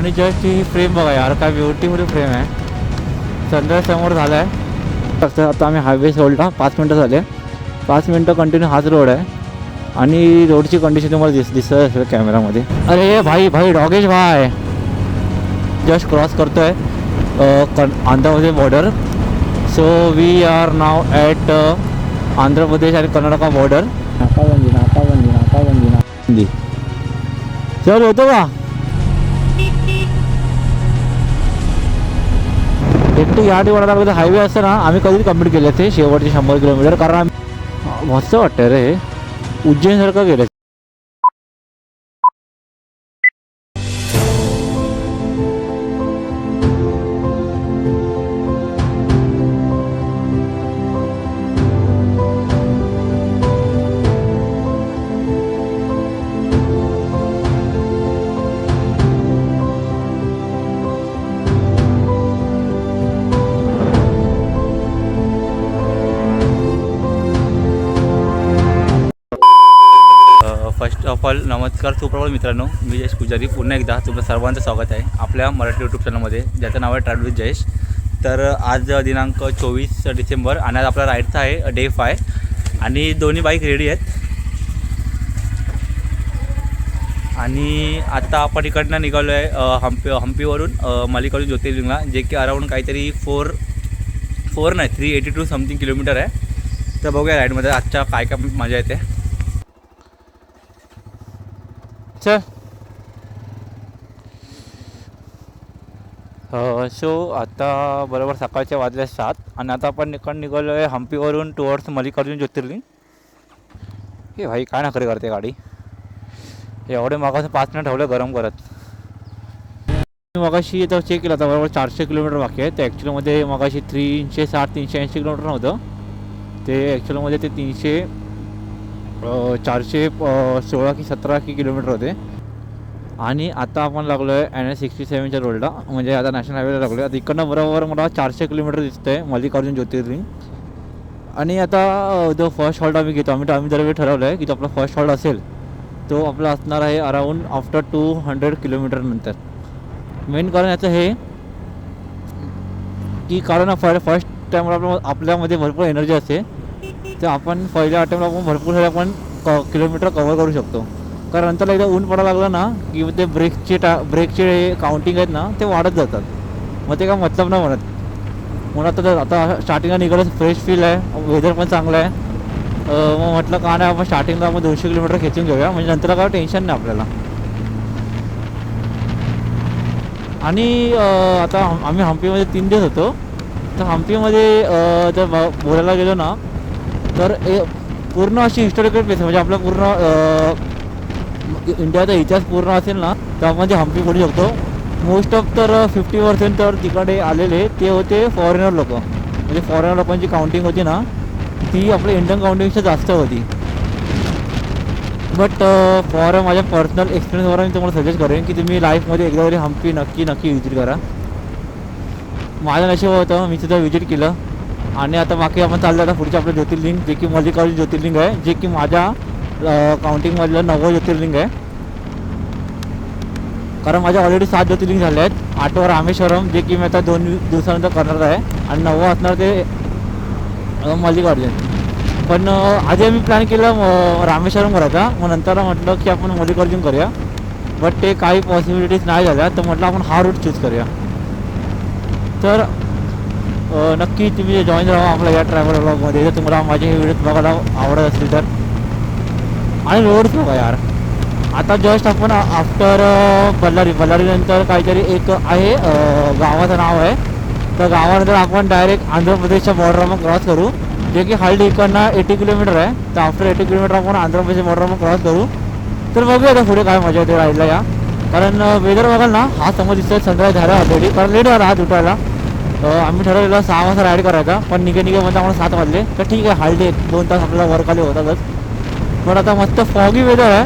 आणि जस्ट ही फ्रेम बघा यार, काय ब्युटीफुल फ्रेम आहे. सनराईज समोर झाला आहे. आता आम्ही हायवे सोडला, 5 मिनटं झाले. 5 मिनटं कंटिन्यू हाच रोड आहे आणि रोडची कंडिशन तुम्हाला दिसत असेल कॅमेरामध्ये. अरे भाई भाई डॉगेश भाई जस्ट क्रॉस करतो आहे Andhra Pradesh border. So we are now at Andhra Pradesh आणि कर्नाटका बॉर्डर. नाकाबंदी नाकाबंदी नाकाबंदी नाकाबंदी. चल होतो का एकटे या ठिकाणी हायवे असतं ना, आम्ही कधीच कंप्लीट केले ते शेवटचे 100 किलोमीटर. कारण आम्ही मस्त वाटतं रे, उज्जैनसारखं गेलं. फर्स्ट ऑफ ऑल नमस्कार, सुप्रभात मित्रांनो. मी जयेश पुजारी पुन्हा एकदा तुमचं सर्वांचं स्वागत आहे आपल्या मराठी यूट्यूब चॅनलमध्ये, ज्याचं नाव आहे ट्रॅव्हल विथ जयेश. तर आज दिनांक 24 डिसेंबर आणि आज आपला राईडचा आहे डे 5 आणि दोन्ही बाईक रेडी आहेत. आणि आता आपण इकडनं निघालो आहे हम्पीवरून मल्लिकार्जुन ज्योतिर्लिंगला, जे की अराऊंड काहीतरी 382 समथिंग किलोमीटर आहे. तर बघूया राईडमध्ये आजच्या काय काय मजा येते. चल सो आता बरोबर सकाळच्या वाजल्या 7 आणि आता आपण निघालो आहे हम्पीवरून टुवर्ड्स मल्लिकार्जुन ज्योतिर्लिंग. हे भाई काय नखरे करते गाडी, एवढे मागास 5 मिनिट ठेवलं गरम करत. मगाशी तर चेक केला होता, बरोबर 400 किलोमीटर बाकी आहे. ते ॲक्च्युअलमध्ये मगाशी 360-380 किलोमीटर नव्हतं ते, ॲक्च्युअलमध्ये ते 416 की 17 किलोमीटर होते. आणि आता आपण लागलो आहे NH-67च्या रोडला, म्हणजे आता नॅशनल हायवेला लागलो आहे. आता इकडनं बरोबर मला 400 किलोमीटर दिसतं आहे मल्लिकार्जुन ज्योतिर्लिंग. आणि आता जो फर्स्ट हॉल्ट आम्ही घेतो, आम्ही दरवेळी ठरवलं आहे की जो आपला फर्स्ट हॉल्ट असेल तो आपला असणार आहे अराऊंड आफ्टर 200 किलोमीटर नंतर. मेन कारण याचं हे की कारण फर्स्ट टाईमला आपल्यामध्ये भरपूर एनर्जी असते, तर आपण पहिल्या अटेम्प्टला आपण भरपूर सारे आपण किलोमीटर कव्हर करू शकतो. कारण नंतर एकदा ऊन पडायला लागलं ना की ते ब्रेकचे काउंटिंग आहेत ना ते वाढत जातात, मग ते काय मतलब नाही म्हणत. म्हणून आता स्टार्टिंगला निघालं फ्रेश फील आहे, वेदर पण चांगलं आहे. मग म्हटलं का नाही आपण स्टार्टिंगला आपण 200 किलोमीटर खेचून घेऊया, म्हणजे नंतर काय टेन्शन नाही आपल्याला. आणि आता आम्ही हम्पीमध्ये 3 दिवस होतो. तर हम्पीमध्ये जर बोलायला गेलो ना तर पूर्ण अशी हिस्टॉरिकल प्लेस, म्हणजे आपला पूर्ण इंडियाचा इतिहास पूर्ण असेल ना तर आपण जे हम्पी बोलू शकतो. मोस्ट ऑफ तर 50% तर तिकडे आलेले ते होते फॉरेनर लोक, म्हणजे फॉरेनर लोकांची काउंटिंग होती ना ती आपल्या इंडियन काउंटिंगपेक्षा जास्त होती. बट फॉर माझ्या पर्सनल एक्सपिरियन्सवर मी तुम्हाला सजेस्ट करेन की तुम्ही लाईफमध्ये एकदा तरी हम्पी नक्की विजिट करा. माझं नशीब होतं, मी सुद्धा विजिट केलं. आणि आता बाकी आपण चाललं आता पुढचे आपलं ज्योतिर्लिंग, जे की मल्लिकार्जुन ज्योतिर्लिंग आहे, जे की माझ्या काउंटिंगमधलं 9वं ज्योतिर्लिंग आहे. कारण माझ्या ऑलरेडी 7 ज्योतिर्लिंग झाले आहेत. 8वं रामेश्वरम, जे की मी आता 2 दिवसानंतर करणार आहे, आणि 9वं असणार ते मल्लिकार्जुन. पण आधी आम्ही प्लॅन केलं रामेश्वरम करायचा, मग नंतर म्हटलं की आपण मल्लिकार्जुन करूया. बट ते काही पॉसिबिलिटीज नाही झाल्या, तर म्हटलं आपण हा रूट चूज करूया. तर नक्की तुम्ही जॉईन राहा आपल्या या ट्रॅव्हल ब्लॉगमध्ये, जर तुम्हाला माझे हे व्हिडिओ बघायला आवडत असतील तर. आणि रोड्स बघा यार, आता जस्ट आपण आफ्टर बल्लारीनंतर काहीतरी एक आहे गावाचं नाव आहे, तर गावानंतर आपण डायरेक्ट आंध्र प्रदेशच्या बॉर्डरला क्रॉस करू, जे की हार्डली इकडनं 80 किलोमीटर आहे. तर आफ्टर 80 किलोमीटर आपण आंध्र प्रदेशच्या बॉर्डरला क्रॉस करू. तर बघूया आता पुढे काय मजा येते राहिला या. कारण वेदर बघाल ना, हा समोर दिसतोय सनराईज झाला ऑलरेडी, कारण लेट झाला हात उठायला. आम्ही ठरवलेलं 6 वाजता राईड करायचा, पण निघे म्हणजे आम्हाला 7 वाजले. तर ठीक आहे, हार्डली 1-2 तास आपल्याला वर खाली होतातच. पण आता मस्त फॉगी वेदर आहे,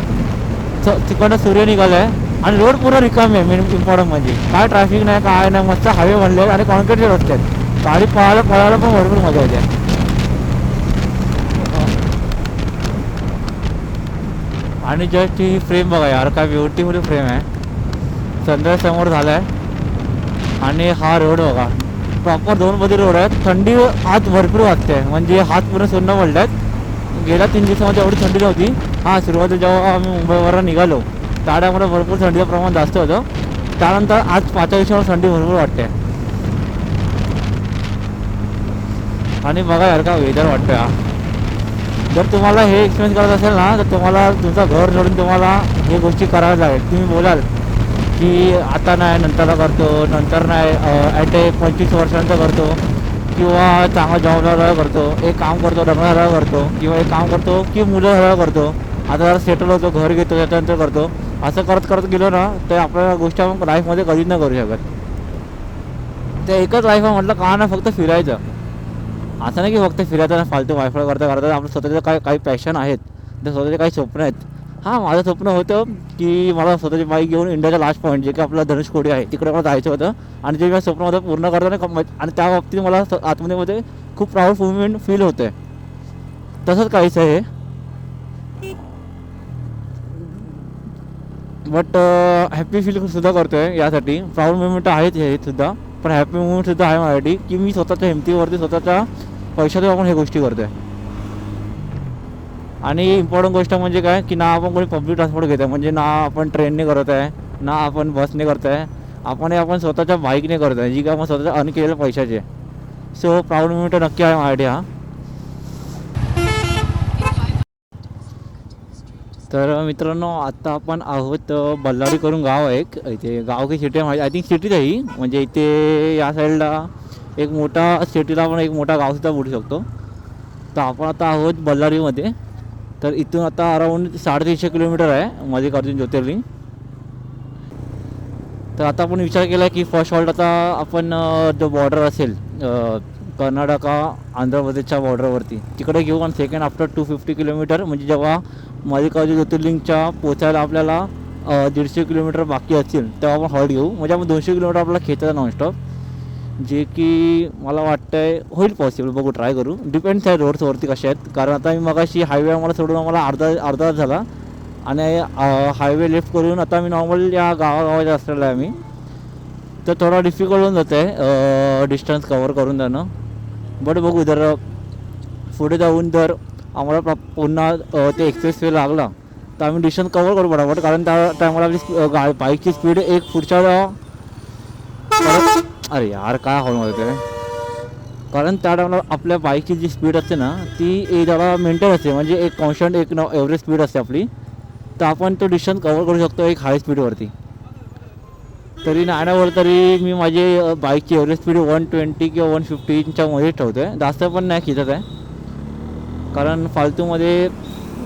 तिकडनं सूर्य निघाला आहे आणि रोड पूर्ण रिकामी आहे. मेन इम्पॉर्टंट म्हणजे काय ट्रॅफिक नाही, काय नाही, मस्त हायवे बनले आहेत आणि कॉन्क्रीटचे रस्ते आहेत. गाडी पळायला पण भरपूर मजा येते. आणि जस्ट ही फ्रेम बघा यार, काय ब्युटीफुल फ्रेम आहे. सनराईज समोर झाला आहे. आणि हा रोड बघा, प्रॉपर 2 मध्ये रोड आहे. थंडी आज भरपूर वाटते, म्हणजे हात पूर्ण सुन्न पडले आहेत. गेल्या 3 दिवसामध्ये एवढी थंडी नव्हती. हां, सुरुवातीला जेव्हा आम्ही मुंबईवरून निघालो त्यामुळे भरपूर थंडीचं प्रमाण जास्त होतं. त्यानंतर आज 5 दिवसावर थंडी भरपूर वाटते. आणि बघा यार का वेदर वाटतं हा. जर तुम्हाला हे एक्सपिरियन्स करत असेल ना, तर तुम्हाला तुमचं घर सोडून तुम्हाला हे गोष्टी कराव्या लागेल. तुम्ही बोलाल की आता नाही, नंतरला करतो, नंतर नाही, ॲट 25 वर्षांचा करतो, किंवा चांगला जॉब झाल्यावर करतो, एक काम करतो लग्न झाल्यावर करतो, किंवा एक काम करतो की मुलं झाल्यावर करतो, आता जरा सेटल होतो, घर घेतो, त्याच्यानंतर करतो. असं करत करत गेलो ना तर आपल्या गोष्टी आपण लाईफमध्ये कधीच नाही करू शकत. ते एकच लाईफ आहे म्हटलं का ना, फक्त फिरायचं. असं नाही की फक्त फिरायचं ना, फालतू वायफाय करता करता आपलं स्वतःचं काही पॅशन आहेत, तर स्वतःचे काही स्वप्न आहेत. हां, माझं स्वप्न होतं की मला स्वतःची बाईक घेऊन इंडियाचा लास्ट पॉईंट जे की आपला धनुषकोडी आहे तिकडे मला जायचं होतं. आणि जे माझं स्वप्न होतं पूर्ण करताना, आणि त्या बाबतीत मला आतमध्ये खूप प्राऊड मुवमेंट फील होतं आहे. तसंच काहीच आहे. बट हॅपी फील सुद्धा करतो आहे यासाठी. प्राऊड मुवमेंट आहेत हे सुद्धा, पण हॅपी मुवमेंटसुद्धा आहे माझ्यासाठी की मी स्वतःच्या हिमतीवरती स्वतःच्या पैशातून आपण हे गोष्टी करतो आहे. आणि इम्पॉर्टंट गोष्ट म्हणजे काय की ना आपण कोणी पब्लिक ट्रान्सपोर्ट घेतो आहे, म्हणजे ना आपण ट्रेनने करत आहे, ना आपण बसने करत आहे, आपण स्वतःच्या बाईकने करतो आहे, जी काय आपण स्वतःच्या अर्न केलेल्या पैशाचे. सो प्राऊड मुवमेंट नक्की आहे माझ्यासाठी हा. तर मित्रांनो, आत्ता आपण आहोत बल्लारी करून गाव आहे एक. इथे गाव की सिटी आहे, आय थिंक सिटीच आहे ही. म्हणजे इथे या साईडला एक मोठा सिटीला आपण एक मोठा गावसुद्धा बोलू शकतो. तर आपण आता आहोत बल्लारीमध्ये. तर इथून आता अराऊंड 350 किलोमीटर आहे मल्लिकार्जुन ज्योतिर्लिंग. तर आता आपण विचार केला की फर्स्ट हॉल्ट आता आपण जो बॉर्डर असेल कर्नाटका आंध्र प्रदेशच्या बॉर्डरवरती तिकडे घेऊ. आणि सेकंड आफ्टर 250 किलोमीटर, म्हणजे जेव्हा मल्लिकार्जुन ज्योतिर्लिंगच्या पोचायला आपल्याला 150 किलोमीटर बाकी असतील तेव्हा आपण हॉल्ट घेऊ. म्हणजे आपण 200 किलोमीटर आपल्याला खेचायचं नॉनस्टॉप, जे की मला वाटतं आहे होईल पॉसिबल. बघू, ट्राय करू. डिपेंड्स आहे रोड्सवरती कसे आहेत. कारण आता मी मगाशी हायवे आम्हाला सोडून आम्हाला अर्धा तास झाला, आणि हायवे लेफ्ट करून आता मी नॉर्मल या गावागावाच्या असलेला आहे मी. तर थोडा डिफिकल्ट होऊन जातं आहे डिस्टन्स कवर करून जाणं. बट बघू, जर पुढे जाऊन जर आम्हाला पुन्हा ते एक्सप्रेस वे लागला तर आम्ही डिस्टन्स कवर करू बरोबर. कारण त्या टायमाला आपली बाईकची स्पीड एक पुढच्या अरे यार काय हॉल होते. कारण त्या टायमाला आपल्या बाईकची जी स्पीड असते ना ती जरा मेंटेन असते, म्हणजे एक कॉन्स्टंट एक एव्हरेज स्पीड असते आपली. तर आपण तो डिस्टन्स कवर करू शकतो एक हाय स्पीडवरती. तरी नाण्यावर तरी मी माझी बाईकची एव्हरेज स्पीड 120 किंवा 150च्या मध्ये ठेवतो आहे, जास्त पण नाही खिचत आहे. कारण फालतूमध्ये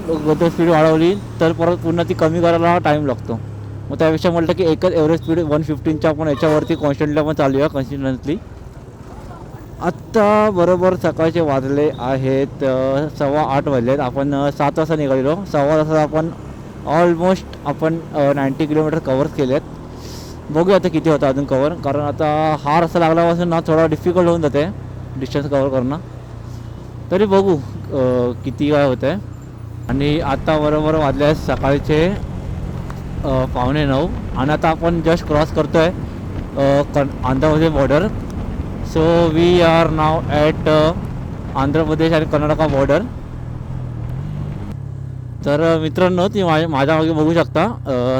जर स्पीड वाढवली तर परत पुन्हा ती कमी करायला टाईम लागतो. मग त्यापेक्षा म्हटलं की एकच एव्हरेज स्पीड 115च्या आपण याच्यावरती कॉन्स्टंटली आपण चालूया कन्सिस्टन्सली. आत्ता बरोबर सकाळचे वाजले आहेत 7:15 वाजले आहेत. आपण 7 वाजता निघालेलो. 6 वाजता आपण ऑलमोस्ट आपण 90 किलोमीटर कवर केले आहेत. बघूया आता किती होतं अजून कवर. कारण आता हा रस्ता लागल्यापासून ना थोडा डिफिकल्ट होऊन जाते डिस्टन्स कवर करणं. तरी बघू किती काय होतं आहे. आणि आता बरोबर वाजले आहेत सकाळचे 8:45. आणि आता आपण जस्ट क्रॉस करतो आहे Andhra Pradesh border. So we are now at Andhra Pradesh आणि कर्नाटका बॉर्डर. तर मित्रांनो, ती माझ्या मागे बघू शकता,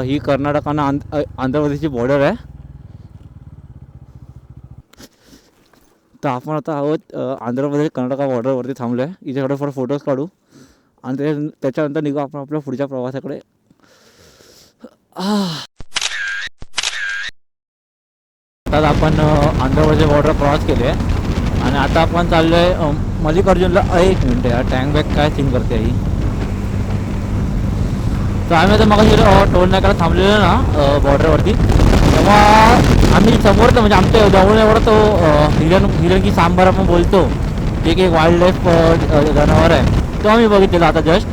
ही कर्नाटक आणि आंध्र प्रदेशची बॉर्डर आहे. तर आपण आता आहोत आंध्र प्रदेश कर्नाटका बॉर्डरवरती थांबलो आहे. इथे थोडंफार फोटोज काढू आणि त्याच्यानंतर निघू आपण आपल्या पुढच्या प्रवासाकडे. आता आपण आंध्र प्रदेश बॉर्डर क्रॉस केली आहे आणि आता आपण चाललो आहे मल्लिकार्जुनला. एक मिनिट यार, टँक बॅग काय सीन करते ही. तर आम्ही आता मग टोल नाक्याला थांबलेलो ना बॉर्डरवरती, तेव्हा आम्ही समोर म्हणजे आमच्या जवळ एवढा तो हिरण की सांबार आपण बोलतो, जे की एक वाईल्ड लाईफ जनावर आहे, तो आम्ही बघितलेला आता जस्ट.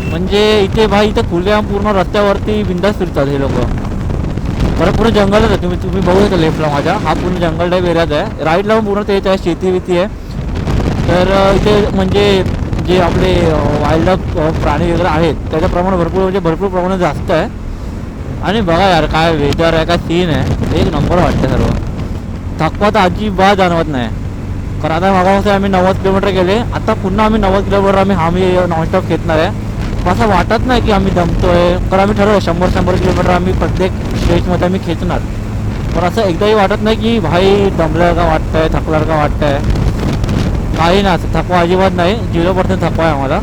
म्हणजे इथे भाई इथं खुल्या पूर्ण रस्त्यावरती बिंदास फिरतात हे लोक. बरं पूर्ण जंगलच आहे. तुम्ही बघू शकता लेफ्टला माझ्या, हा पूर्ण जंगल टाईप एरियाच आहे. राईटला पण पूर्ण तेच आहे, शेती बिती आहे. तर इथे म्हणजे जे आपले वाईल्ड लाईफ प्राणी वगैरे आहेत त्याचं प्रमाण भरपूर प्रमाणात जास्त आहे. आणि बघा यार काय वेदर आहे, काय सीन आहे, एक नंबर वाटतं सर्व. थकवा तर अजिबात जाणवत नाही. कारण आता मागापासून आम्ही 90 किलोमीटर गेले, आता पुन्हा आम्ही 90 किलोमीटर आम्ही नॉनस्टॉप खेचणार आहे. असं वाटत नाही की आम्ही दमतोय, कारण आम्ही ठरवलं 100 किलोमीटर आम्ही प्रत्येक स्टेजमध्ये आम्ही खेचणार. पण असं एकदाही वाटत नाही की भाई दमलं का वाटतंय, थकलं का वाटतंय, काही नाही. असं थकवा अजिबात नाही, 0% थकवा आहे आम्हाला.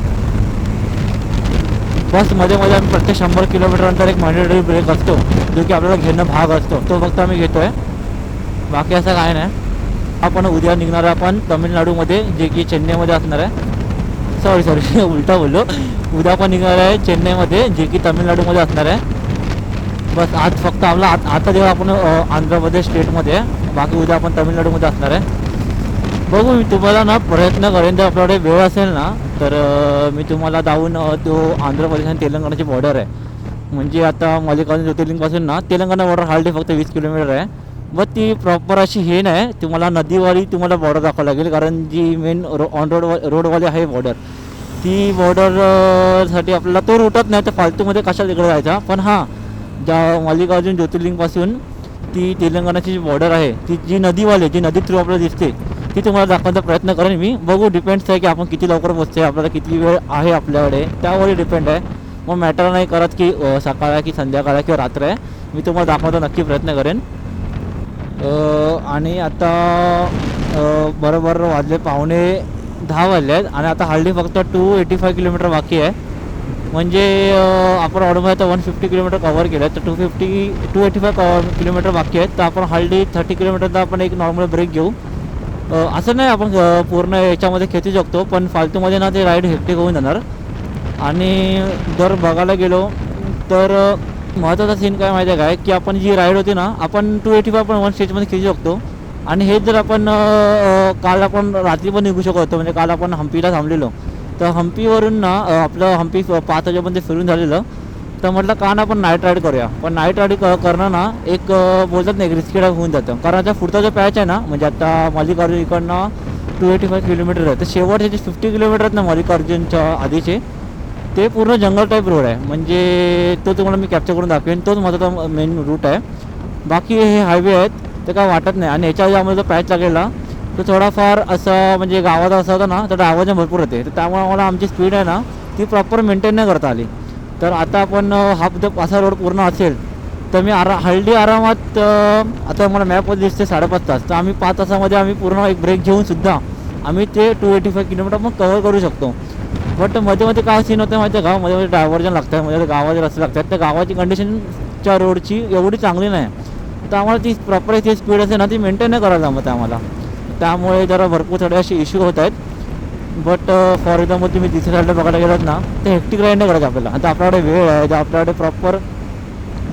बस मध्ये मध्ये आम्ही प्रत्येक 100 किलोमीटर नंतर एक मॅन्डेटरी ब्रेक असतो, जो की आपल्याला घेणं भाग असतो, तो फक्त आम्ही घेतोय. बाकी असं काय नाही. आपण उद्या निघणार आहे आपण तमिळनाडूमध्ये, जे की चेन्नईमध्ये असणार आहे. सॉरी उलटा बोललो. उद्या आपण निघणार आहे चेन्नईमध्ये, जे की तमिळनाडूमध्ये असणार आहे. बस आज फक्त आपला आता जेव्हा आपण आंध्र प्रदेश स्टेटमध्ये आहे, बाकी उद्या आपण तमिळनाडूमध्ये असणार आहे. बघू, मी तुम्हाला ना प्रयत्न करेन, जर आपल्याकडे वेळ असेल ना तर मी तुम्हाला जाऊन तो आंध्र प्रदेश आणि तेलंगणाची बॉर्डर आहे, म्हणजे आता मल्लिकार्जुन ज्योतिर्लिंगपासून ना तेलंगणा बॉर्डर हार्डली फक्त 20 किलोमीटर आहे. बट ती प्रॉपर अशी हे नाही, तुम्हाला नदीवाली तुम्हाला बॉर्डर दाखवावं लागेल, कारण जी मेन ऑन रोडवाली आहे बॉर्डर, ती बॉर्डरसाठी आपल्याला तो रूटच नाही, तर फालतूमध्ये कशाला तिकडे जायचा. पण हां, ज्या मल्लिकार्जुन ज्योतिर्लिंगपासून ती तेलंगणाची जी बॉर्डर आहे, ती जी नदीवाली, जी नदी थ्रू आपल्याला दिसते, ती तुम्हाला दाखवण्याचा प्रयत्न करेन मी. बघू, डिपेंड्स आहे की आपण किती लवकर पोहोचते, आपल्याला किती वेळ आहे आपल्याकडे, त्यावरही डिपेंड आहे. मग मॅटर नाही करत की सकाळ आहे की संध्याकाळ आहे किंवा रात्र आहे, मी तुम्हाला दाखवण्याचा नक्की प्रयत्न करेन. आणि आता बरोबर वाजले 9:15 वाजले आहेत, आणि आता हार्डली फक्त 285 किलोमीटर बाकी आहे. म्हणजे आपण ऑर्डरमध्ये आता 150 किलोमीटर कव्हर केलं आहे, तर 285 किलोमीटर बाकी आहेत. तर आपण हार्डली 30 किलोमीटरचा आपण एक नॉर्मल ब्रेक घेऊ. असं नाही आपण पूर्ण याच्यामध्ये खेचू शकतो, पण फालतूमध्ये ना ते राईड हेक्टिक होऊन जाणार. आणि जर बघायला गेलो तर महत्त्वाचा सीन काय माहिती आहे काय, की आपण जी राईड होती ना, आपण 285 आपण वन स्टेजमध्ये खेचू शकतो. आणि हेच जर आपण काल आपण रात्री पण निघू शकत होतो, म्हणजे काल आपण हम्पीला थांबलेलो, तर हम्पीवरून ना आपलं हम्पी 5 वाजेपर्यंत फिरून झालेलं. तर म्हटलं का ना आपण नाईट राईड करूया. पण नाईट राईड करणं ना एक बोलतात ना एक रिस्की राईड होऊन जातं, कारण आता पुढचा जो पॅच आहे ना, म्हणजे आता मल्लिकार्जुन इकडनं 285 किलोमीटर आहे, तर शेवटचे जे 50 किलोमीटर आहेत ना मल्लिकार्जुनच्या आधीचे, ते पूर्ण जंगल टाईप रोड आहे. म्हणजे तो तुम्हाला मी कॅप्चर करून दाखवेन, तोच माझा मेन रूट आहे. बाकी हे हायवे आहेत ते काय वाटत नाही. आणि याच्या आम्हाला जो पॅच लागलेला तो थोडाफार असं म्हणजे गावात असा होता ना, तर आवाज भरपूर होते, तर त्यामुळे आम्हाला आमची स्पीड आहे ना ती प्रॉपर मेंटेन नाही करता आली. तर आता आपण हा असा रोड पूर्ण असेल तर मी हल्ली आरामात आता मला मॅपमध्ये दिसते 5.5 तास, तर आम्ही 5 तासामध्ये आम्ही पूर्ण एक ब्रेक घेऊनसुद्धा आम्ही ते 285 किलोमीटर पण कव्हर करू शकतो. बट मध्ये मध्ये काय सीन होतं माहिती आहे का, मध्ये मध्ये डायव्हर्जन लागतं आहे, मध्ये गावाचे रस्ते लागतात, तर गावाची कंडिशनच्या रोडची एवढी चांगली नाही, तर आम्हाला ती प्रॉपर ती स्पीड असते ना ती मेंटेन नाही करायला जमत आम्हाला. त्यामुळे जरा भरपूर थोडे असे इश्यू होत आहेत. बट फॉर एक्झाम्पल तुम्ही तिसऱ्या साईडला बघायला गेलात ना, ते हेक्टिक राईड नाही करायचं आपल्याला. आता आपल्याकडे वेळ आहे, जर आपल्याकडे प्रॉपर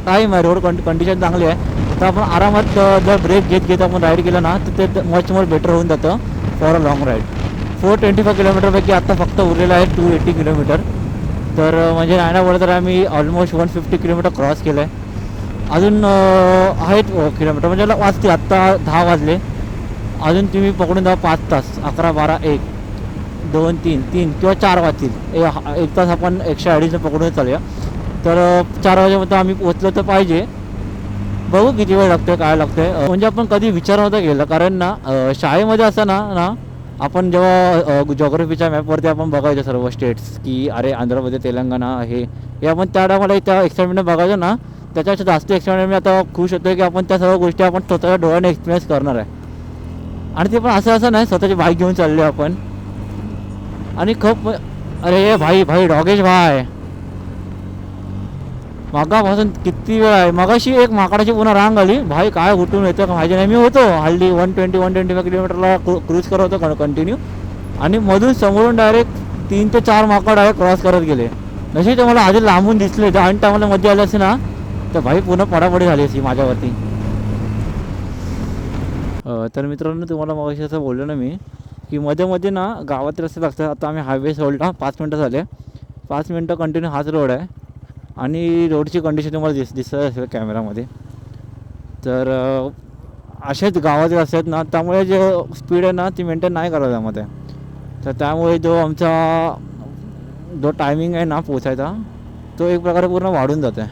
टाईम आहे, रोड कंडिशन चांगली आहे, तर आपण आरामात जर ब्रेक घेत आपण राईड केलं ना, तर ते मच मोर बेटर होऊन जातं फॉर अ लॉंग राईड. 425 किलोमीटरपैकी आत्ता फक्त उरलेलं आहे 280 किलोमीटर. तर म्हणजे नायनावर तर आम्ही ऑलमोस्ट 150 किलोमीटर क्रॉस केलं आहे. अजून आहेत किलोमीटर, म्हणजे वाजते आत्ता 10 वाजले, अजून तुम्ही पकडून जा 5 तास, 11, 12, 1, 2, 3 किंवा 4 वाजतील. एक तास आपण 180 पकडून चालूया. तर 4 वाजेपर्यंत आम्ही पोचलो तर पाहिजे. बघू किती वेळ लागतो काय लागतं. म्हणजे आपण कधी विचार नव्हता केला, कारण ना शाळेमध्ये असताना आपण जेव्हा जॉग्रफीच्या मॅपवरती आपण बघायचो सर्व स्टेट्स, की अरे आंध्र प्रदेश, तेलंगणा हे आपण त्या टायमाला त्या एक्साइटमेंट बघायचो ना, त्याच्यापेक्षा जास्त एक्साइटमेंट मी आता खुश होतो की आपण त्या सर्व गोष्टी आपण स्वतःच्या डोळ्याने एक्सपिरियन्स करणार आहे. आणि ते पण असं नाही स्वतःची बाईक घेऊन चालले आपण. आणि खूप अरे भाई डॉगेश भाई, मागापासून किती वेळ आहे. मगाशी एक माकडाची पुन्हा रांग आली भाई, काय उठून येतं का माहिती नाही. मी होतो हल्ली 125 किलोमीटरला क्रूज करत होतो कंटिन्यू, आणि मधून समोरून डायरेक्ट 3 ते 4 माकड डायरेक्ट क्रॉस करत गेले. नशी ते मला आधी लांबून दिसले, तर आणि त्यामध्ये मजा आली असते ना, तर भाई पुन्हा पडापडी झाली असती माझ्यावरती. तर मित्रांनो, तुम्हाला मगाशी असं बोललो ना मी, की मध्ये मध्ये ना गावात रस्ते लागतात. आता आम्ही हायवे सोडला, 5 मिनटं झाले, 5 मिनटं कंटिन्यू हाच रोड आहे, आणि रोडची कंडिशन तुम्हाला दिसत असेल कॅमेरामध्ये. तर असेच गावाचे रस्ते आहेत ना, त्यामुळे जे स्पीड आहे ना ती मेंटेन नाही करायला त्यामध्ये. तर त्यामुळे जो आमचा टायमिंग आहे ना पोचायचा, तो एक प्रकारे पूर्ण वाढून जातो आहे.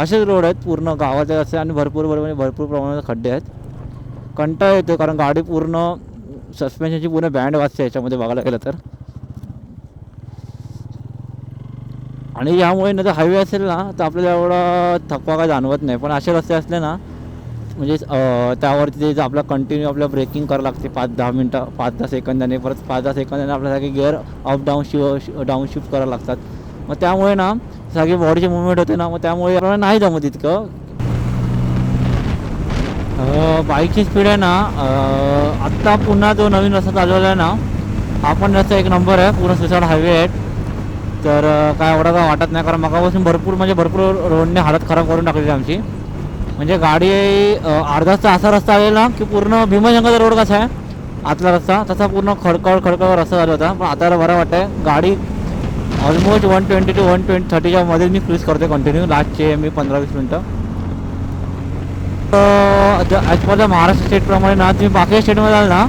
असेच रोड आहेत पूर्ण गावाचे असे आणि भरपूर प्रमाणात खड्डे आहेत. कंटाळा येतो कारण गाडी पूर्ण सस्पेन्शनची पूर्ण बँड वाजते याच्यामध्ये बघायला गेलं तर. आणि यामुळे ना जर हायवे असेल ना तर आपल्याला एवढा थकवा काय जाणवत नाही. पण असे रस्ते असले ना म्हणजे त्यावरती ते आपला कंटिन्यू आपल्या ब्रेकिंग करावं लागते 5-10 मिनटं 5-10 सेकंदाने, परत 5-10 सेकंदाने आपल्याला सगळे गिअर अप डाऊन शिफ्ट करावं लागतात. मग त्यामुळे ना सगळी बॉडीची मुवमेंट होते ना, मग त्यामुळे आपल्याला नाही जमत इतकं. बाईकची स्पीड आहे ना आत्ता पुन्हा जो नवीन रस्ता चालवला आहे ना हा पण रस्ता एक नंबर आहे. पूर्ण सुसाईड हायवे आहे. तर काय एवढं काय वाटत नाही कारण मगापासून भरपूर रोडने हालत खराब करून टाकलेली आमची. म्हणजे गाडी अर्धा तास असा रस्ता आलेला की पूर्ण भीमाशंकरचा रोड कसा आहे आतला रस्ता तसा पूर्ण खडखड रस्ता झाला होता. पण आता बरं वाटतं आहे. गाडी ऑलमोस्ट 120 to 130च्या मध्ये मी क्रूज करते कंटिन्यू लास्टचे मी 15-20 मिनटं. ॲज पर द महाराष्ट्र स्टेटप्रमाणे ना तुम्ही बाकी स्टेटमध्ये जाल ना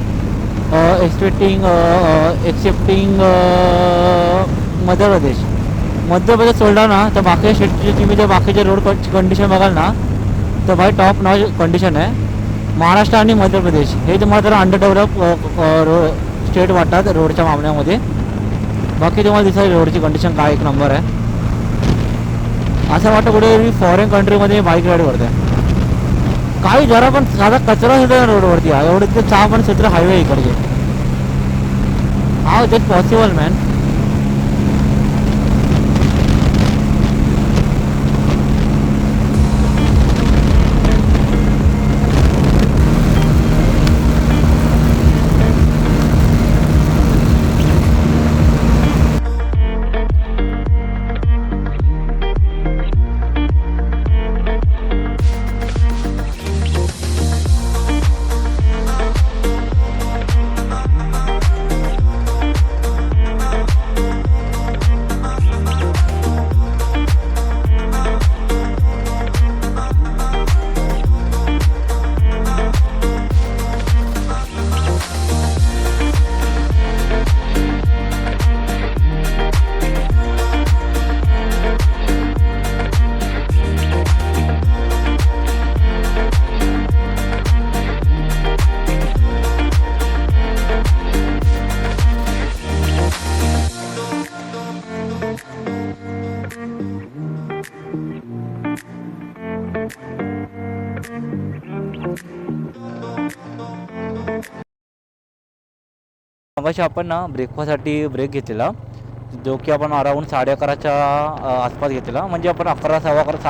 एक्सेप्टिंग मध्य प्रदेश सोडला ना तर बाकी स्टेटचे तुम्ही जर बाकीचे रोड कंडिशन बघाल ना तर भाई टॉप नॉच कंडिशन आहे. महाराष्ट्र आणि मध्य प्रदेश हे तुम्हाला जरा अंडरडेव्हलप स्टेट वाटतात रोडच्या मामल्यामध्ये. बाकी तुम्हाला दिसेल रोडची कंडिशन काय एक नंबर आहे. असं वाटतं कुठे फॉरेन कंट्रीमध्ये बाईक राईड करते. काही जरा पण साधा कचरा सुद्धा रोडवरती आहे. एवढं ते 6 पण क्षेत्र हायवे इकडचे. How it is possible man. मगाशी आपण ना ब्रेकफास्टसाठी ब्रेक घेतलेला जो की आपण अराऊंड 11:30च्या आसपास घेतलेला. म्हणजे आपण 11:15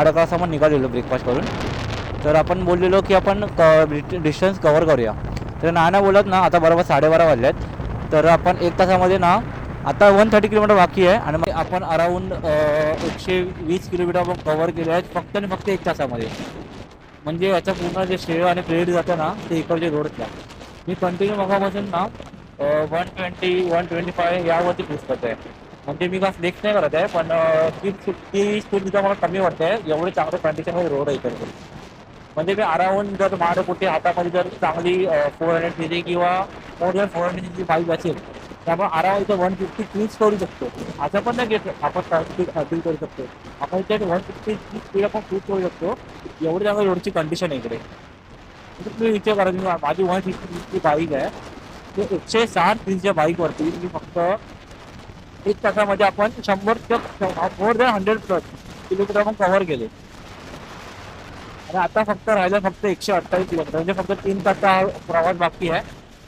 11:30 पण निघालेलो ब्रेकफास्ट करून. तर आपण बोललेलो की आपण डिस्टन्स कवर करूया. तर नाना बोलत ना आता बरोबर 12:30 वाजले आहेत. तर आपण 1 तासामध्ये ना आता 130 किलोमीटर बाकी आहे आणि मग आपण अराऊंड 120 किलोमीटर आपण कवर केले आहेत फक्त आणि फक्त 1 तासामध्ये. म्हणजे याचं पूर्ण जे श्रेय आणि क्रेडिट जातं ना ते इकडचे रोडच्या. मी कंटिन्यू मगापासून ना 120-125 यावरती क्रूज करत आहे. म्हणजे मी का फ्लेक्स नाही करत आहे पण ती स्पीड सुद्धा मला कमी वाटते आहे. एवढे चांगल्या कंडिशनमध्ये रोड आहे इकडे. म्हणजे मी अराऊंड जर माझ्या कुठे हातामध्ये जर चांगली 400 cc किंवा मोर दॅन 400 cc बाईक असेल तर आपण अराऊंड 150 क्रूज करू शकतो. असं पण नाही घेत आपण स्पीड फील करू शकतो. आपण ते 150 स्पीड आपण क्रूज करू शकतो. एवढी चांगली रोडची कंडिशन आहे इकडे. तुम्ही विचार करा की माझी 160 बाईक आहे ते 160 cc बाईकवरती मी फक्त 1 तासामध्ये आपण 100 मोर दॅन 100+ किलोमीटर आपण कव्हर केले. आणि आता फक्त राहिलं फक्त 128 किलोमीटर म्हणजे फक्त 3 तासचा प्रवास बाकी आहे.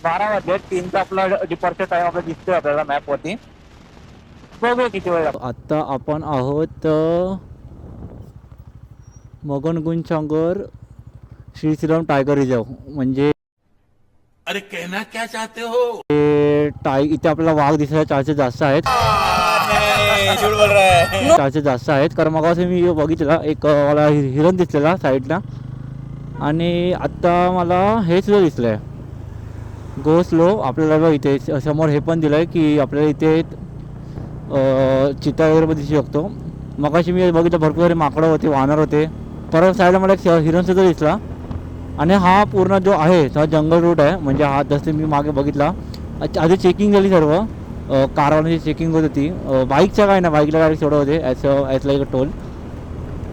12 वाजले 3चा आपला डिपार्चर टाईम आपला दिसतोय आपल्याला मॅपवरती. बघूया किती वेळ. आता आपण आहोत मगनगुंचांगर श्रीश्रीराम टायगर रिझर्व. म्हणजे अरे कहना क्या चाहते हो. इथे आपल्याला वाघ दिसायला चान्सेस जास्त आहेत. चान्सेस जास्त आहेत कारण मग असं मी बघितलं एक मला हिरण दिसलेला साईडला आणि आत्ता मला हे सुद्धा दिसलं आहे गो स्लो. आपल्याला इथे समोर हे पण दिलं आहे की आपल्याला इथे चिता वगैरे पण दिसू शकतो. मगाशी मी बघितलं भरपूर सारे माकडं होते वानर होते. परत साईडला मला एक हिरणसुद्धा दिसला. आणि हा पूर्ण जो आहे हा जंगल रूट आहे. म्हणजे हा जसं मी मागे बघितला आधी चेकिंग झाली सर्व कारवाल्यांची चेकिंग होत होती. बाईकच्या काय ना बाईकला गाडी सोडत होते ॲज लाईक अ टोल.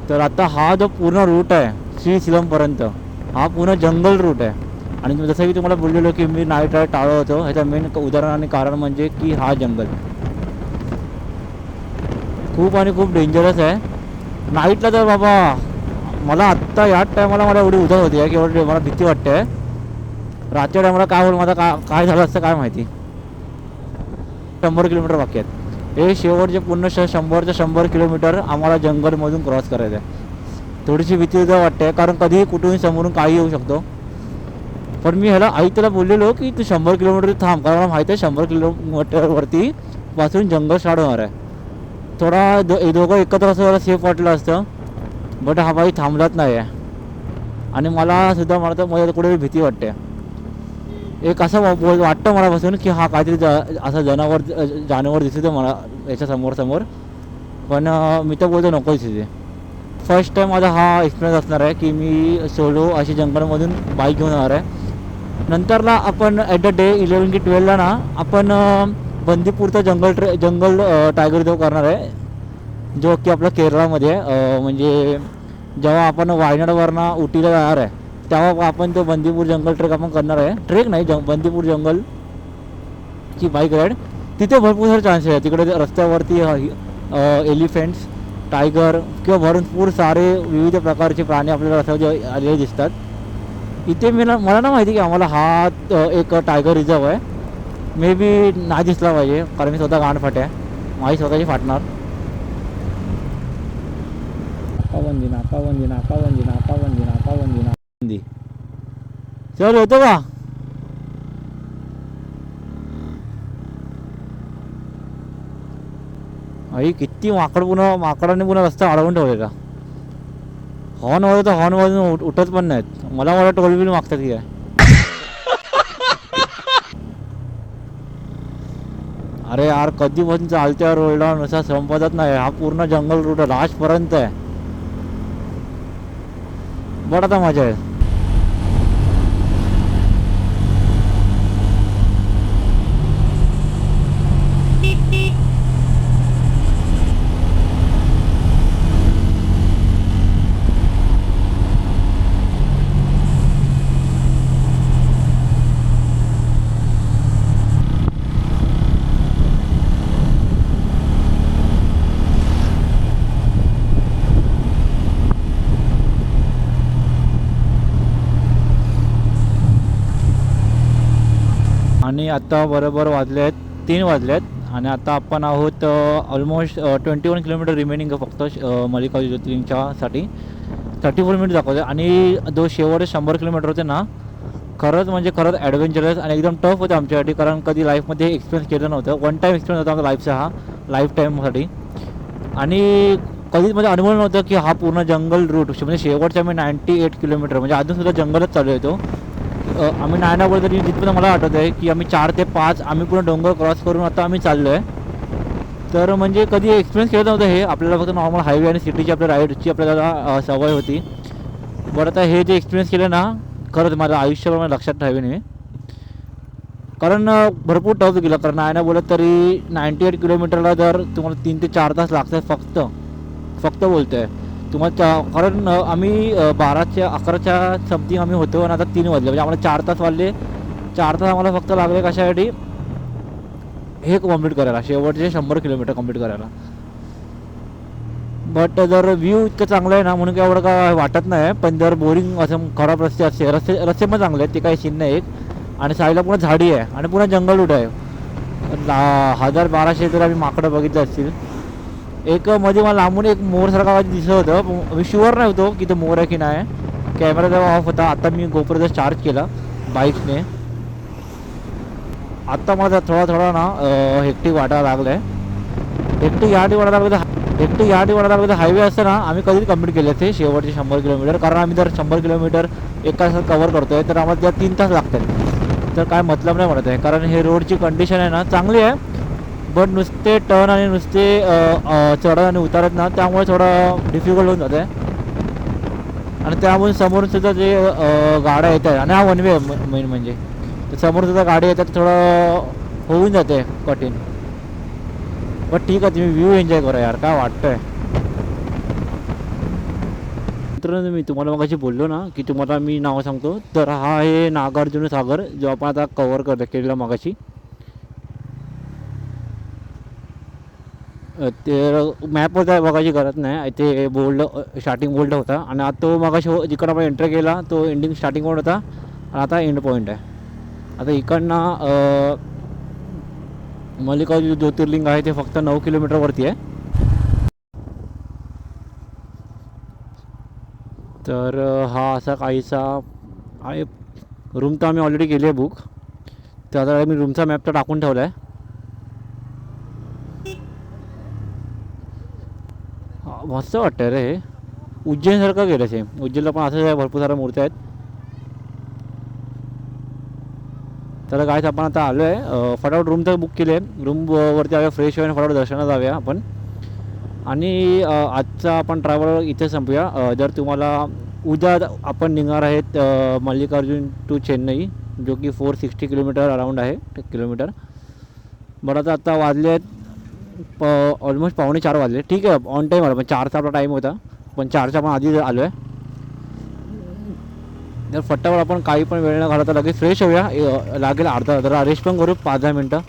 तर आता हा जो पूर्ण रूट आहे श्रीशिलमपर्यंत हा पूर्ण जंगल रूट आहे. आणि जसं की तुम्हाला बोललेलो की मी नाईट राईड टाळत होतो, ह्याचं मेन उदाहरण आणि कारण म्हणजे की हा जंगल खूप आणि खूप डेंजरस आहे. नाईटला तर बाबा मला आत्ता या टायमाला मला एवढी उदास होती आहे की एवढी मला भीती वाटते आहे. रातच्या टायमाला काय होईल, माझा काय झालं असतं काय माहिती. 100 किलोमीटर बाकी आहेत. हे शेवटचे पूर्ण 100 किलोमीटर आम्हाला जंगलमधून क्रॉस करायचं आहे. थोडीशी भीती सुद्धा वाटते कारण कधीही कुठूनही समोरून काही येऊ शकतो. पण मी ह्याला आई त्याला बोललेलो की तू 100 किलोमीटर थांब, कारण मला माहिती आहे 100 किलोमीटरवरती पासून जंगल स्टार्ट होणार आहे. थोडा दोघं एकत्र असं मला सेफ वाटलं असतं, बट हा बाई थांबलाच नाही आहे. आणि मला सुद्धा मला तर माझ्या कुठेतरी भीती वाटते. एक असं वाटतं मलापासून की हा काहीतरी असं जानवर दिसतं मला याच्या समोर. पण मी तर बोलतो नको तिथे. फर्स्ट टाईम माझा हा एक्सपिरियन्स असणार आहे की मी सोलो अशी जंगलमधून बाईक घेऊन येणार आहे. नंतरला आपण ॲट द डे 11 की 12ला ना आपण बंदीपूरचा जंगल टायगर रिझर्व करणार आहे, जो की आपला केरळामध्ये आहे. म्हणजे जेव्हा आपण वायनाडवरनं उटीला जाणार आहे तेव्हा आपण तो बंदीपूर जंगल ट्रेक आपण करणार आहे. ट्रेक नाही, बंदीपूर जंगलची बाईक राईड. तिथे भरपूर सारे चान्सेस आहे. तिकडे रस्त्यावरती एलिफंट्स, टायगर किंवा भरपूर सारे विविध प्रकारचे प्राणी आपल्याला रस्त्यावर आलेले दिसतात. इथे मला ना माहिती की आम्हाला हा एक टायगर रिझर्व आहे. मे बी नाही दिसला पाहिजे कारण मी स्वतः गाणफाट आहे, माझी स्वतःची फाटणार. नाकाबंदी चल होतो का. आई किती माकडाने पुन्हा रस्ता अडवून ठेवलेला. हॉर्न वाजवतो, हॉर्न वाजून उठत पण नाहीत. मला टोल बिल मागतात की काय. अरे यार कधीपासून चालत्या रोडला नुसता संपतच नाही. हा पूर्ण जंगल रूट लास्टपर्यंत आहे. बट आता मजा आहे. आणि आता बरोबर तीन वाजले आहेत आणि आता आपण आहोत ऑलमोस्ट 21 किलोमीटर रिमेनिंग फक्त मल्लिकार्जुन ज्योतिर्लिंगच्यासाठी. 34 मिनिट दाखवते. आणि जो शेवटचे 100 किलोमीटर होते ना, खरंच ॲडव्हेंचरस आणि एकदम टफ होते आमच्यासाठी, कारण कधी लाईफमध्ये एक्सपिरियन्स केलं नव्हतं. वन टाईम एक्सपिरियन्स होता आमचा लाईफचा हा, लाईफ टाईमसाठी. आणि कधीच म्हणजे अनुभव नव्हतं की हा पूर्ण जंगल रूट म्हणजे शेवटच्या आम्ही 98 किलोमीटर म्हणजे अजूनसुद्धा जंगलच चालू येतो. आम्ही नायनावर तरी जिथपर्यंत मला आठवत आहे की आम्ही 4 ते 5 आम्ही पूर्ण डोंगर क्रॉस करून आता आम्ही चाललो आहे. तर म्हणजे कधी एक्सपिरियन्स केलं नव्हतं हे. आपल्याला फक्त नॉर्मल हायवे आणि सिटीची आपल्या राईडची आपल्याला सवय होती. बरं आता हे जे एक्सपिरियन्स केलं ना, खरंच माझ्या आयुष्यावर मला लक्षात ठेवेन मी. कारण भरपूर टफ गेलं. कारण नायना बोलत तरी 98 किलोमीटरला जर तुम्हाला 3 ते 4 तास लागतात फक्त बोलतो आहे तुम्हाला. कारण आम्ही 11च्या समथिंग आम्ही होतो आणि आता 3 वाजले म्हणजे आम्हाला 4 तास वाजले. 4 तास आम्हाला फक्त लागले कशासाठी, हे कम्प्लीट करायला, शेवटचे 100 किलोमीटर कम्प्लीट करायला. बट जर व्ह्यू इतकं चांगलं आहे ना म्हणून काय एवढं काय वाटत नाही. पण जर बोरिंग असं खराब रस्ते पण चांगले आहेत, ते काही सीन नाही एक. आणि साईडला पुन्हा झाडी आहे आणि पुन्हा जंगल रूट आहे. 1000-1200 तर आम्ही माकडं बघितलं असतील. एक मध्ये मला लांबून एक मोरसारखा दिसत होतं. मी शुअर नाही होतो की तो मोर आहे की नाही. कॅमेरा जेव्हा ऑफ होता, आता मी गोप्रो चार्ज केला बाईकने. आत्ता मला थोडा ना हेक्टिक वाटायला लागलं आहे. हेक्टिक यासाठी वाटायला लागलं तर हायवे असतं ना आम्ही कधीच कंप्लीट केले ते शेवटचे 100 किलोमीटर. कारण आम्ही जर 100 किलोमीटर एका तासात कवर करतोय तर आम्हाला त्या 3 तास लागतात. तर काय मतलब नाही म्हणत आहे. कारण हे रोडची कंडिशन आहे ना चांगली आहे, बट नुसते टर्न आणि नुसते चढत आणि उतारत ना, त्यामुळे थोडं डिफिकल्ट होऊन जातं आहे. आणि त्यामुळे समोरून सुद्धा जे गाड्या येत आहेत आणि हा वन वे मेन म्हणजे, तर समोर सुद्धा गाडी येतात, थोडं होऊन जाते कठीण. बट ठीक आहे, तुम्ही व्ह्यू एन्जॉय करा यार, काय वाटतंय. मित्रांनो, मी तुम्हाला मगाशी बोललो ना की तुम्हाला मी नाव सांगतो, तर हा आहे नागार्जुन सागर जो आपण आता कवर केलेला मगाशी. ते मॅपवर काय बघायची गरज नाही, ते बोल्ड स्टार्टिंग बोल्ड होता आणि आता तो मगाशी जिकडं आपण एंटर केला तो एंडिंग स्टार्टिंग पॉईंट होता आणि आता एंड पॉईंट आहे. आता इकडनं मल्लिकार्जुन ज्योतिर्लिंग आहे ते फक्त 9 किलोमीटरवरती आहे. तर हा असा काहीसा आहे. रूम तर आम्ही ऑलरेडी केली आहे बुक, तर आता मी रूमचा मॅप तर टाकून ठेवला आहे. मस्त वाटतं रे, हे उज्जैनसारखं गेलं सेम. उज्जैनला पण असंच आहे, भरपूर साऱ्या मूर्त्या आहेत. तर काय आपण आता आलो आहे, फटाफट रूम तर बुक केली आहे. रूमवरती आलो, फ्रेश होऊन फटाफट दर्शनाला जाऊया आपण. आणि आजचा आपण ट्रॅव्हल इथे संपूया. जर तुम्हाला उद्या आपण निघणार आहेत मल्लिकार्जुन टू चेन्नई, जो की 460 किलोमीटर अराऊंड आहे किलोमीटर. बरं आता वाजले आहेत ऑलमोस्ट 3:45 वाजले. ठीक आहे, ऑन टाईम आला, पण 4चा आपला टाईम होता, पण 4च्या पण आधी आलो आहे. जर फटाफट आपण काही पण वेळ न घालवता लगेच फ्रेश होऊया. लागेल अर्धा जरा रेस्ट पण करू 5-10 मिनटं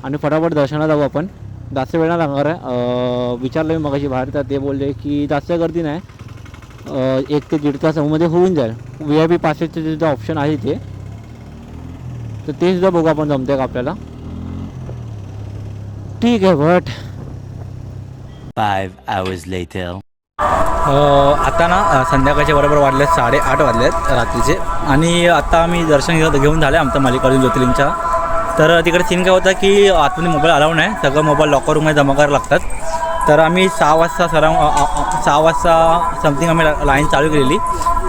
आणि फटाफट दर्शनाला जाऊ आपण. जास्त वेळ नाही लागणार आहे. विचारलं मी मगाशी बाहेर, तर ते बोलले की जास्त गर्दी नाही, 1 ते 1.5 तासामध्ये होऊन जाईल. VIP पासेसचे जे ऑप्शन आहे ते, तर ते सुद्धा बघू आपण जमते का आपल्याला. ठीक आहे. But 5 hours later. आता ना संध्याकाळचे बरोबर वाजले 8:30 वाजले आहेत रात्रीचे. आणि आता आम्ही दर्शन घेऊन झालं आहे आमचं मल्लिकार्जुन ज्योतिर्लिंगच्या. तर तिकडे सीन काय होता की आतमध्ये मोबाईल अलाउड नाही, सगळं मोबाईल लॉकर रूममध्ये जमा करायला लागतात. तर आम्ही 6 वाजता 6 वाजता समथिंग आम्ही लाईन चालू केलेली.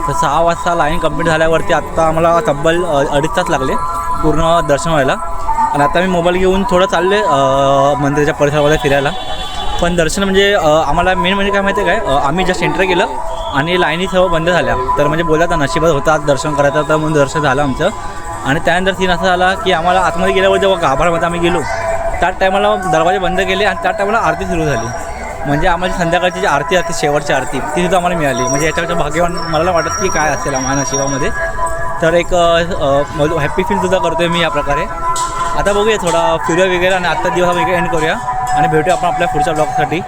तर 6 वाजता लाईन कंप्लीट झाल्यावरती आत्ता आम्हाला तब्बल 2.5 तास लागले पूर्ण दर्शन व्हायला. आणि आता मी मोबाईल घेऊन थोडं चालले मंदिराच्या परिसरामध्ये फिरायला. पण दर्शन म्हणजे आम्हाला मेन म्हणजे काय माहिती आहे काय, आम्ही जस्ट एंटर केलं आणि लाईनी सर्व बंद झाल्या. तर म्हणजे बोलता नशिबात होता आज दर्शन करायचं, तर म्हणून दर्शन झालं आमचं. आणि त्यानंतर सीन असा झाला की आम्हाला आतमध्ये गेल्यावर जेव्हा गाभाऱ्यामध्ये आम्ही गेलो त्याच टायमाला दरवाजे बंद केले आणि त्याच टायमाला आरती सुरू झाली. म्हणजे आम्हाला संध्याकाळची जी आरती असते, शेवटची आरती, ती सुद्धा आम्हाला मिळाली. म्हणजे याच्यापेक्षा भाग्यवान मला नाही वाटत की काय असेल आम्हाला नशिबामध्ये. तर एक हॅप्पी फीलसुद्धा करतो आहे मी या प्रकारे. आता बघूया थोडा फिरूया वगैरे आणि आत्ता दिवस वगैरे एंड करूया आणि भेटूया आपण आपल्या पुढच्या ब्लॉगसाठी.